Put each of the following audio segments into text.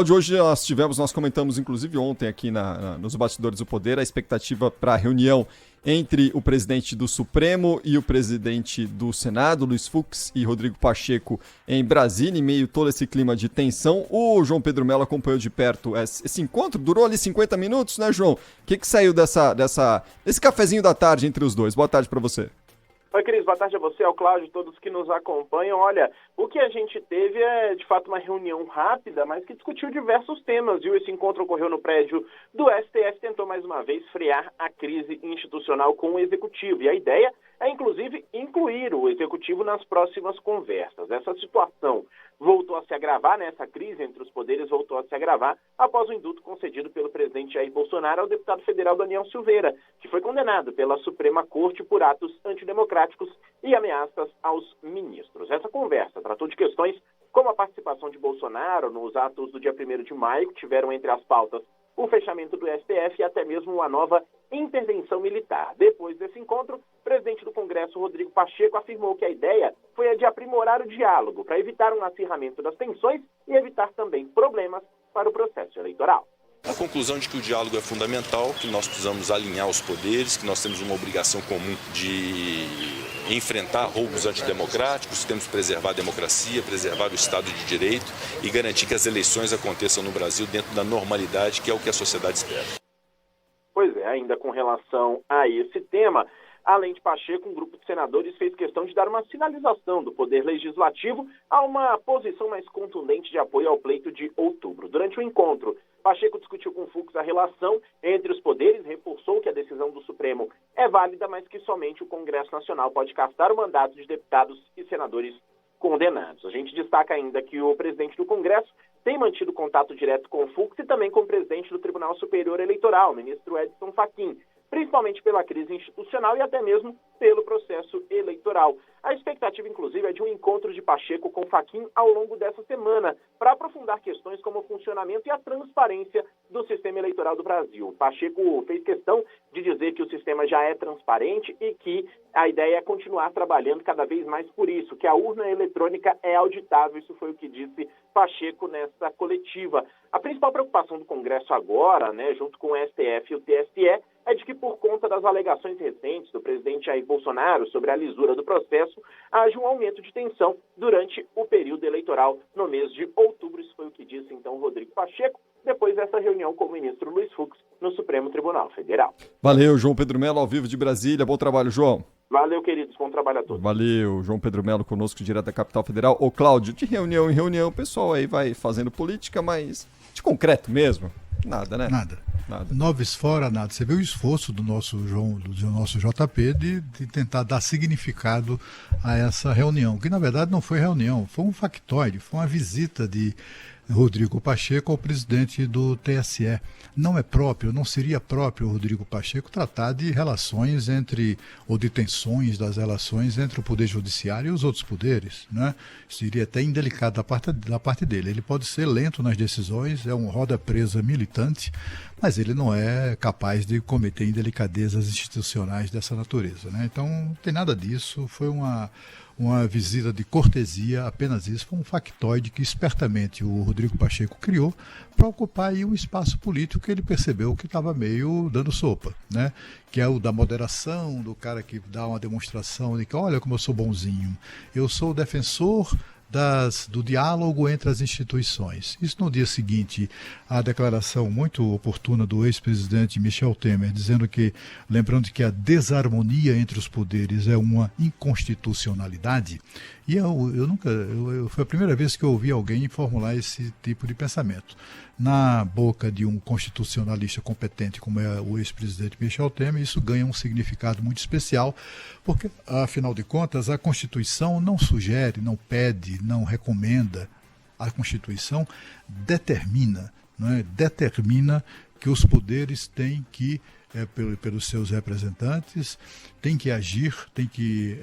De hoje nós comentamos, inclusive ontem aqui nos Bastidores do Poder, a expectativa para a reunião entre o presidente do Supremo e o presidente do Senado, Luiz Fux, e Rodrigo Pacheco em Brasília, em meio a todo esse clima de tensão. O João Pedro Mello acompanhou de perto esse encontro, durou ali 50 minutos, né, João? O que saiu desse cafezinho da tarde entre os dois? Boa tarde para você. Oi, Cris, boa tarde a você, ao Cláudio, todos que nos acompanham. Olha, o que a gente teve é, de fato, uma reunião rápida, mas que discutiu diversos temas, viu? Esse encontro ocorreu no prédio do STF, tentou mais uma vez frear a crise institucional com o Executivo. E a ideia é, inclusive, incluir o Executivo nas próximas conversas. Essa situação voltou a se agravar, né? Essa crise entre os poderes voltou a se agravar após o indulto concedido pelo presidente Jair Bolsonaro ao deputado federal Daniel Silveira, que foi condenado pela Suprema Corte por atos antidemocráticos e ameaças aos ministros. Essa conversa tratou de questões como a participação de Bolsonaro nos atos do dia 1º de maio, que tiveram entre as pautas o fechamento do STF e até mesmo uma nova intervenção militar. Depois desse encontro, o presidente do Congresso, Rodrigo Pacheco, afirmou que a ideia foi a de aprimorar o diálogo para evitar um acirramento das tensões e evitar também problemas para o processo eleitoral. A conclusão de que o diálogo é fundamental, que nós precisamos alinhar os poderes, que nós temos uma obrigação comum de enfrentar roubos antidemocráticos, temos que preservar a democracia, preservar o Estado de Direito e garantir que as eleições aconteçam no Brasil dentro da normalidade, que é o que a sociedade espera. Pois é, ainda com relação a esse tema, além de Pacheco, um grupo de senadores fez questão de dar uma sinalização do Poder Legislativo a uma posição mais contundente de apoio ao pleito de outubro. Durante o encontro, Pacheco discutiu com Fux a relação entre os poderes, reforçou que a decisão do Supremo é válida, mas que somente o Congresso Nacional pode castar o mandato de deputados e senadores condenados. A gente destaca ainda que o presidente do Congresso tem mantido contato direto com o Fux e também com o presidente do Tribunal Superior Eleitoral, o ministro Edson Fachin, principalmente pela crise institucional e até mesmo pelo processo eleitoral. A expectativa, inclusive, é de um encontro de Pacheco com Fachin ao longo dessa semana, para aprofundar questões como o funcionamento e a transparência do sistema eleitoral do Brasil. Pacheco fez questão de dizer que o sistema já é transparente e que a ideia é continuar trabalhando cada vez mais por isso, que a urna eletrônica é auditável. Isso foi o que disse Pacheco nessa coletiva. A principal preocupação do Congresso agora, né, junto com o STF e o TSE, é de que, por conta das alegações recentes do presidente Jair Bolsonaro sobre a lisura do processo, haja um aumento de tensão durante o período eleitoral no mês de outubro. Isso foi o que disse, então, Rodrigo Pacheco, depois dessa reunião com o ministro Luiz Fux no Supremo Tribunal Federal. Valeu, João Pedro Mello, ao vivo de Brasília. Bom trabalho, João. Valeu, queridos. Bom trabalho a todos. Valeu, João Pedro Mello conosco, direto da capital federal. Ô, Cláudio, de reunião em reunião, o pessoal aí vai fazendo política, mas de concreto mesmo? Nada, né? Nada. Noves fora, nada. Você vê o esforço do nosso João, do nosso JP, de tentar dar significado a essa reunião, que na verdade não foi reunião, foi um factoide, foi uma visita de Rodrigo Pacheco ao presidente do TSE. Não é próprio, não seria próprio o Rodrigo Pacheco tratar de relações ou de tensões das relações entre o Poder Judiciário e os outros poderes, né? Seria até indelicado da parte dele. Ele pode ser lento nas decisões, é um roda-presa militante, mas ele não é capaz de cometer indelicadezas institucionais dessa natureza, né? Então, não tem nada disso, foi uma visita de cortesia, apenas isso, foi um factoide que espertamente o Rodrigo Pacheco criou para ocupar aí um espaço político que ele percebeu que estava meio dando sopa, né? Que é o da moderação, do cara que dá uma demonstração de que, olha como eu sou bonzinho, eu sou o defensor do diálogo entre as instituições. Isso no dia seguinte, a declaração muito oportuna do ex-presidente Michel Temer, dizendo que, lembrando que a desarmonia entre os poderes é uma inconstitucionalidade, e foi a primeira vez que eu ouvi alguém formular esse tipo de pensamento. Na boca de um constitucionalista competente como é o ex-presidente Michel Temer, isso ganha um significado muito especial, porque, afinal de contas, a Constituição não sugere, não pede, não recomenda. A Constituição determina, não é? Determina que os poderes têm que, pelos seus representantes, têm que agir, têm que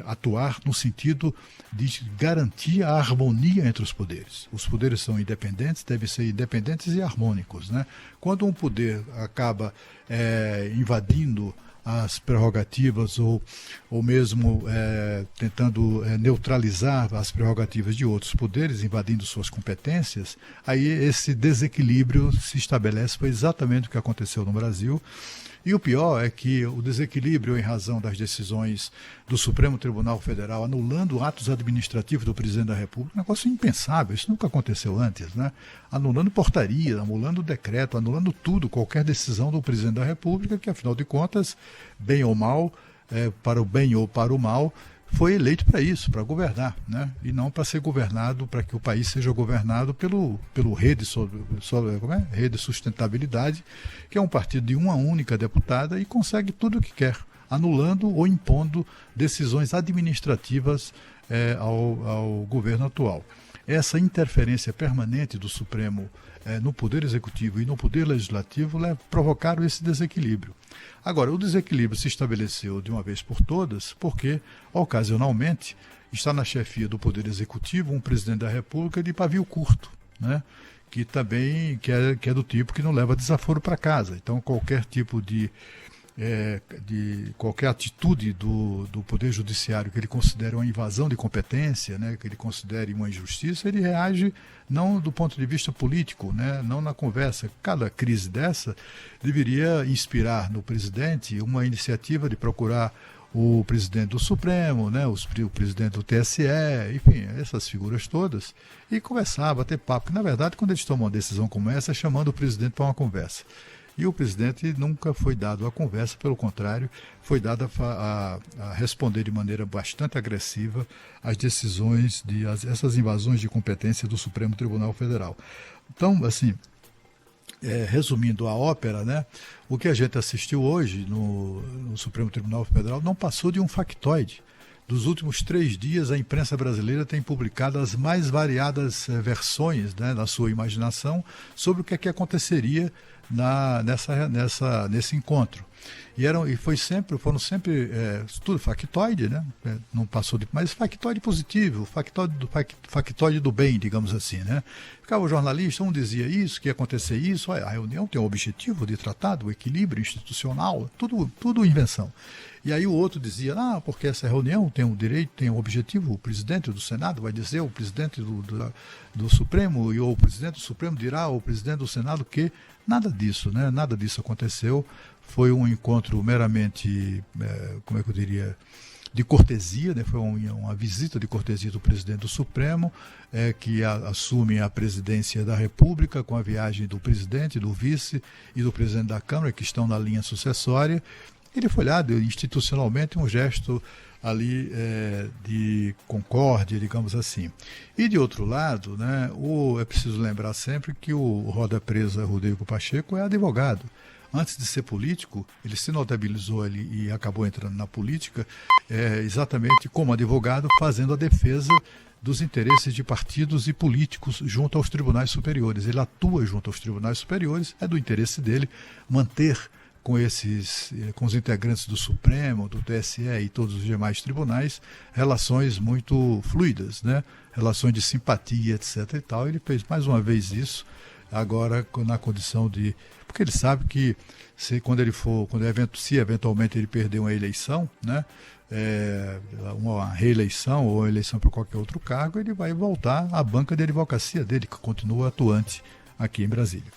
atuar no sentido de garantir a harmonia entre os poderes. Os poderes são independentes, devem ser independentes e harmônicos, né? Quando um poder acaba invadindo as prerrogativas ou mesmo tentando neutralizar as prerrogativas de outros poderes, invadindo suas competências, aí esse desequilíbrio se estabelece. Foi exatamente o que aconteceu no Brasil. E o pior é que o desequilíbrio em razão das decisões do Supremo Tribunal Federal anulando atos administrativos do presidente da República, um negócio impensável, isso nunca aconteceu antes, né? Anulando portaria, anulando decreto, anulando tudo, qualquer decisão do presidente da República, que afinal de contas, bem ou mal, para o bem ou para o mal, foi eleito para isso, para governar, né? E não para ser governado, para que o país seja governado pelo Rede Sustentabilidade, que é um partido de uma única deputada e consegue tudo o que quer, anulando ou impondo decisões administrativas ao governo atual. Essa interferência permanente do Supremo no Poder Executivo e no Poder Legislativo provocaram esse desequilíbrio. Agora, o desequilíbrio se estabeleceu de uma vez por todas porque, ocasionalmente, está na chefia do Poder Executivo um presidente da República de pavio curto, né? Que também que é do tipo que não leva desaforo para casa. Então, qualquer tipo de qualquer atitude do Poder Judiciário que ele considere uma invasão de competência, né, que ele considere uma injustiça, ele reage não do ponto de vista político, né, não na conversa. Cada crise dessa deveria inspirar no presidente uma iniciativa de procurar o presidente do Supremo, né, o presidente do TSE, enfim, essas figuras todas, e conversar, bater papo. Porque, na verdade, quando eles tomam uma decisão como essa, é chamando o presidente para uma conversa. E o presidente nunca foi dado a conversa, pelo contrário, foi dado a responder de maneira bastante agressiva às decisões, essas invasões de competência do Supremo Tribunal Federal. Então, assim, resumindo a ópera, né, o que a gente assistiu hoje no Supremo Tribunal Federal não passou de um factoide. Dos últimos 3 dias, a imprensa brasileira tem publicado as mais variadas versões, né, na sua imaginação sobre o que é que aconteceria nesse encontro. Foram sempre tudo factoide, né? Não passou mas factoide positivo, factoide do bem, digamos assim, né? Ficava o jornalista, um dizia isso, que ia acontecer isso, a reunião tem o objetivo de tratar do equilíbrio institucional, tudo invenção. E aí o outro dizia, porque essa reunião tem um direito, tem um objetivo, o presidente do Senado vai dizer, o presidente do Supremo, ou o presidente do Supremo dirá ao presidente do Senado que nada disso, né? Nada disso aconteceu. Foi um encontro meramente, como é que eu diria, de cortesia, né? Foi uma visita de cortesia do presidente do Supremo, que assume a presidência da República com a viagem do presidente, do vice e do presidente da Câmara, que estão na linha sucessória. Ele foi lá, deu institucionalmente um gesto ali de concórdia, digamos assim. E de outro lado, né, é preciso lembrar sempre que o Roda Presa Rodrigo Pacheco é advogado. Antes de ser político, ele se notabilizou ali e acabou entrando na política exatamente como advogado, fazendo a defesa dos interesses de partidos e políticos junto aos tribunais superiores. Ele atua junto aos tribunais superiores, é do interesse dele manter com os integrantes do Supremo, do TSE e todos os demais tribunais, relações muito fluidas, né? Relações de simpatia, etc. e tal. Ele fez mais uma vez isso, agora na condição de... Porque ele sabe que se eventualmente ele perder uma eleição, né? Uma reeleição ou uma eleição para qualquer outro cargo, ele vai voltar à banca de advocacia dele, que continua atuante aqui em Brasília.